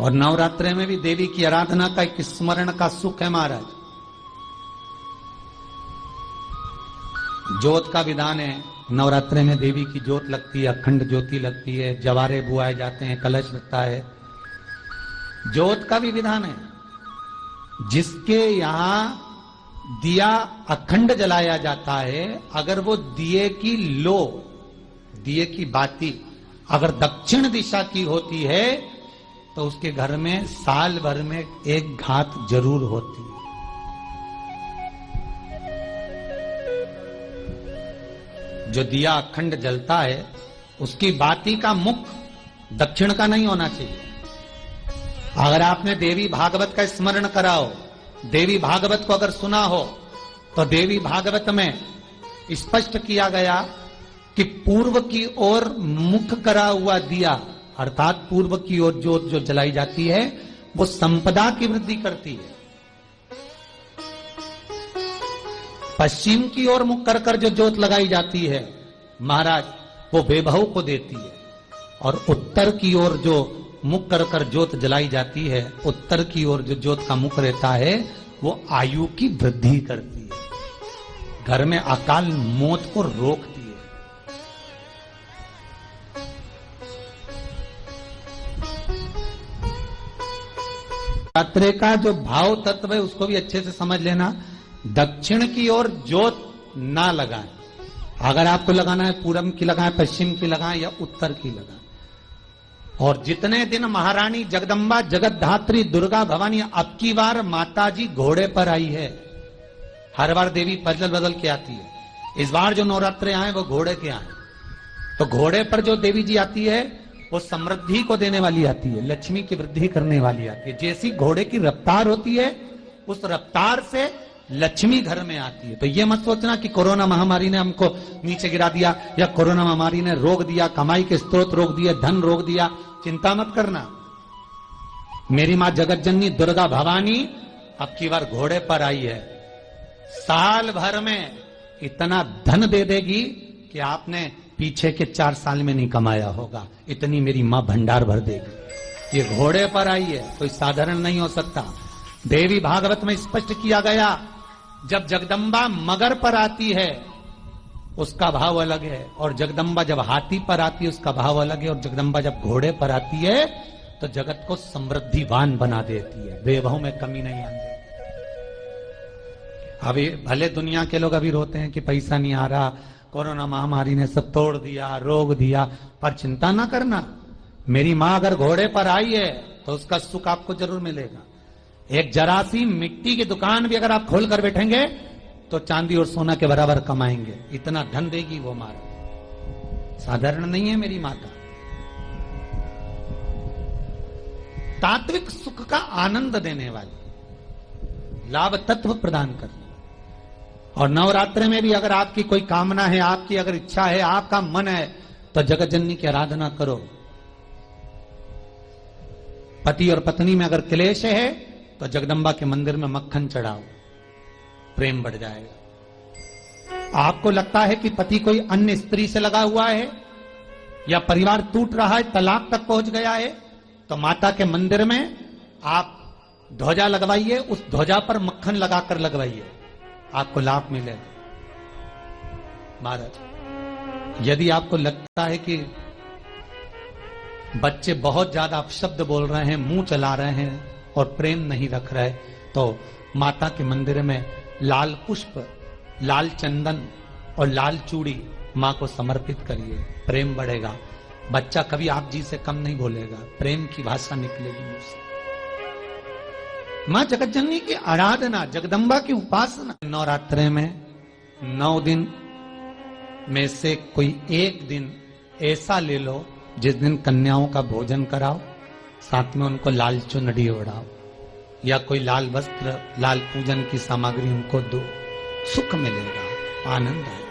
और नवरात्रे में भी देवी की आराधना का एक स्मरण का सुख है महाराज। ज्योत का विधान है, नवरात्रे में देवी की ज्योत लगती है, अखंड ज्योति लगती है, जवारे बुआए जाते हैं, कलश लगता है। ज्योत का भी विधान है। जिसके यहां दिया अखंड जलाया जाता है, अगर वो दिए की लो, दिए की बाती अगर दक्षिण दिशा की होती है तो उसके घर में साल भर में एक घात जरूर होती है। जो दिया अखंड जलता है उसकी बाती का मुख दक्षिण का नहीं होना चाहिए। अगर आपने देवी भागवत का स्मरण करा हो, देवी भागवत को अगर सुना हो, तो देवी भागवत में स्पष्ट किया गया कि पूर्व की ओर मुख करा हुआ दिया, अर्थात पूर्व की ओर ज्योत जो जलाई जाती है वो संपदा की वृद्धि करती है। पश्चिम की ओर मुख कर कर जो ज्योत लगाई जाती है महाराज, वो वैभव को देती है। और उत्तर की ओर जो मुख कर कर ज्योत जलाई जाती है, उत्तर की ओर जो ज्योत का मुख रहता है वो आयु की वृद्धि करती है, घर में अकाल मौत को रोकती है। नवरात्रे का जो भाव तत्व है उसको भी अच्छे से समझ लेना। दक्षिण की ओर ज्योत ना लगाएं। अगर आपको लगाना है पूरब की लगाएं, पश्चिम की लगाएं या उत्तर की लगाएं। और जितने दिन महारानी जगदम्बा जगत धात्री दुर्गा भवानी, अब की बार माता जी घोड़े पर आई है। हर बार देवी बदल बदल के आती है, इस बार जो नवरात्रे आए वो घोड़े के आए। तो घोड़े पर जो देवी जी आती है वो समृद्धि को देने वाली आती है, लक्ष्मी की वृद्धि करने वाली आती है। जैसी घोड़े की रफ्तार होती है उस रफ्तार से लक्ष्मी घर में आती है। तो ये मत सोचना कि कोरोना महामारी ने हमको नीचे गिरा दिया या कोरोना महामारी ने रोक दिया, कमाई के स्रोत रोक दिए, धन रोक दिया। चिंता मत करना। मेरी मां जगत जननी दुर्गा भवानी अब की बार घोड़े पर आई है। साल भर में इतना धन दे देगी कि आपने पीछे के 4 साल में नहीं कमाया होगा, इतनी मेरी मां भंडार भर देगी। ये घोड़े पर आई है, कोई साधारण नहीं हो सकता। देवी भागवत में स्पष्ट किया गया, जब जगदम्बा मगर पर आती है उसका भाव अलग है, और जगदम्बा जब हाथी पर आती है उसका भाव अलग है, और जगदम्बा जब घोड़े पर आती है तो जगत को समृद्धिवान बना देती है, वैभव में कमी नहीं आती। अभी भले दुनिया के लोग अभी रोते हैं कि पैसा नहीं आ रहा, कोरोना महामारी ने सब तोड़ दिया, रोक दिया, पर चिंता ना करना। मेरी मां अगर घोड़े पर आई है तो उसका सुख आपको जरूर मिलेगा। एक जरा सी मिट्टी की दुकान भी अगर आप खोल कर बैठेंगे तो चांदी और सोना के बराबर कमाएंगे, इतना धन देगी वो मारा। साधारण नहीं है मेरी माता। तात्विक सुख का आनंद देने वाली, लाभ तत्व प्रदान करने। और नवरात्रे में भी अगर आपकी कोई कामना है, आपकी अगर इच्छा है, आपका मन है, तो जगत जननी की आराधना करो। पति और पत्नी में अगर क्लेश है तो जगदम्बा के मंदिर में मक्खन चढ़ाओ, प्रेम बढ़ जाएगा। आपको लगता है कि पति कोई अन्य स्त्री से लगा हुआ है या परिवार टूट रहा है, तलाक तक पहुंच गया है, तो माता के मंदिर में आप ध्वजा लगवाइए, उस ध्वजा पर मक्खन लगाकर लगवाइए, आपको लाभ मिलेगा। महाराज, यदि आपको लगता है कि बच्चे बहुत ज्यादा अपशब्द बोल रहे हैं, मुंह चला रहे हैं और प्रेम नहीं रख रहे, तो माता के मंदिर में लाल पुष्प, लाल चंदन और लाल चूड़ी मां को समर्पित करिए, प्रेम बढ़ेगा। बच्चा कभी आप जी से कम नहीं बोलेगा, प्रेम की भाषा निकलेगी मुझसे। मां जगत जननी की आराधना, जगदम्बा की उपासना। नवरात्रे में 9 दिन में से कोई एक दिन ऐसा ले लो जिस दिन कन्याओं का भोजन कराओ, साथ में उनको लाल चुनरी ओढ़ाओ या कोई लाल वस्त्र, लाल पूजन की सामग्री उनको दो, सुख मिलेगा, आनंद आएगा।